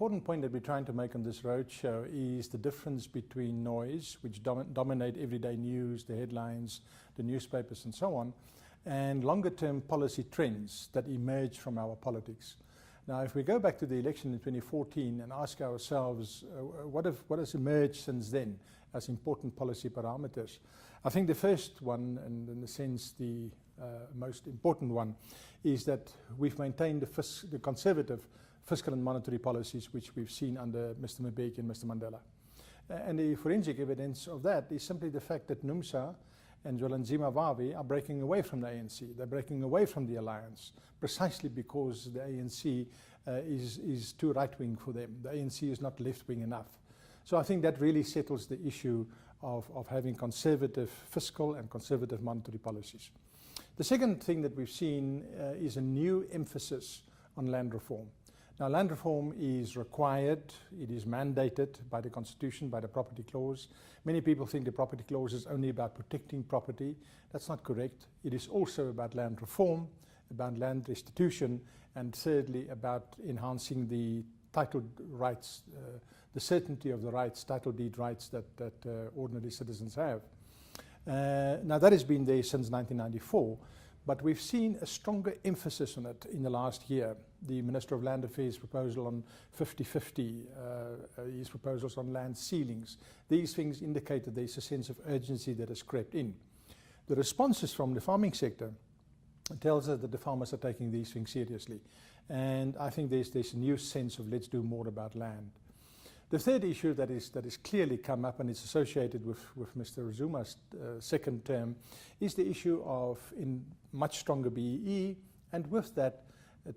important point that we're trying to make on this roadshow is the difference between noise, which dominate everyday news, the headlines, the newspapers and so on, and longer-term policy trends that emerge from our politics. Now, if we go back to the election in 2014 and ask ourselves what has emerged since then as important policy parameters, I think the first one, and in a sense the most important one, is that we've maintained the conservative fiscal and monetary policies which we've seen under Mr. Mbeki and Mr. Mandela. And the forensic evidence of that is simply the fact that NUMSA and Zwelinzima Vavi are breaking away from the ANC. They're breaking away from the alliance precisely because the ANC is too right-wing for them. The ANC is not left-wing enough. So I think that really settles the issue of having conservative fiscal and conservative monetary policies. The second thing that we've seen is a new emphasis on land reform. Now, land reform is required, it is mandated by the Constitution, by the property clause. Many people think the property clause is only about protecting property. That's not correct. It is also about land reform, about land restitution, and thirdly about enhancing the title rights, the certainty of the rights, title deed rights that ordinary citizens have. Now, that has been there since 1994. But we've seen a stronger emphasis on it in the last year. The Minister of Land Affairs' proposal on 50-50, his proposals on land ceilings. These things indicate that there's a sense of urgency that has crept in. The responses from the farming sector tells us that the farmers are taking these things seriously. And I think there's a new sense of let's do more about land. The third issue that is clearly come up, and it's associated with Mr. Zuma's second term, is the issue of in much stronger BEE, and with that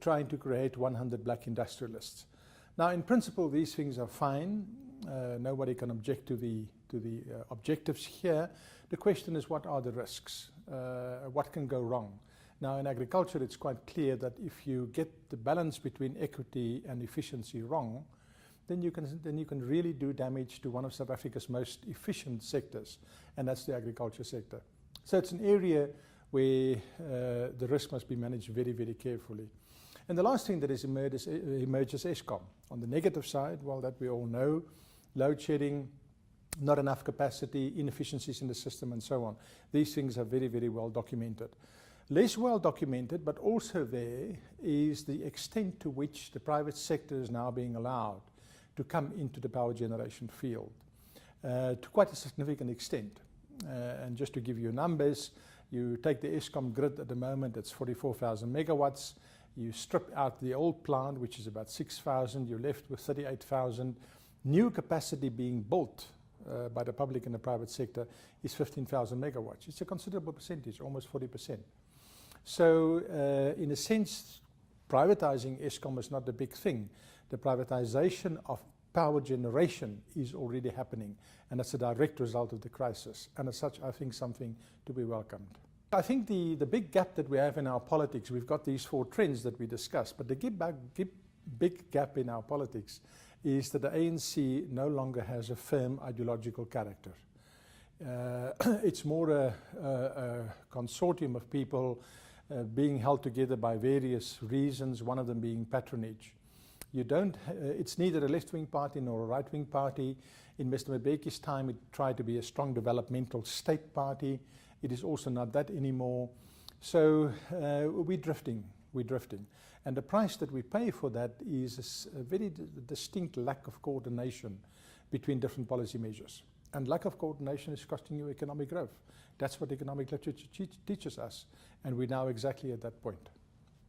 trying to create 100 black industrialists. Now, in principle, these things are fine. Nobody can object to the objectives here. The question is, what are the risks? What can go wrong? Now, in agriculture, it's quite clear that if you get the balance between equity and efficiency wrong, then you can really do damage to one of South Africa's most efficient sectors, and that's the agriculture sector. So it's an area where the risk must be managed very, very carefully. And the last thing that is emerges Eskom. On the negative side, well, that we all know, load shedding, not enough capacity, inefficiencies in the system, and so on. These things are very, very well documented. Less well documented, but also there, is the extent to which the private sector is now being allowed to come into the power generation field to quite a significant extent. And just to give you numbers, you take the Eskom grid at the moment, it's 44,000 megawatts. You strip out the old plant, which is about 6,000, you're left with 38,000. New capacity being built by the public and the private sector is 15,000 megawatts. It's a considerable percentage, almost 40%. So in a sense, privatizing Eskom is not the big thing. The privatization of power generation is already happening, and that's a direct result of the crisis. And as such, I think something to be welcomed. I think the big gap that we have in our politics, we've got these four trends that we discussed, but the big gap in our politics is that the ANC no longer has a firm ideological character. It's more a consortium of people being held together by various reasons, one of them being patronage. It's neither a left-wing party nor a right-wing party. In Mr. Mbeki's time, it tried to be a strong developmental state party. It is also not that anymore. So we're drifting. And the price that we pay for that is a very distinct lack of coordination between different policy measures. And lack of coordination is costing you economic growth. That's what economic literature teaches us. And we're now exactly at that point.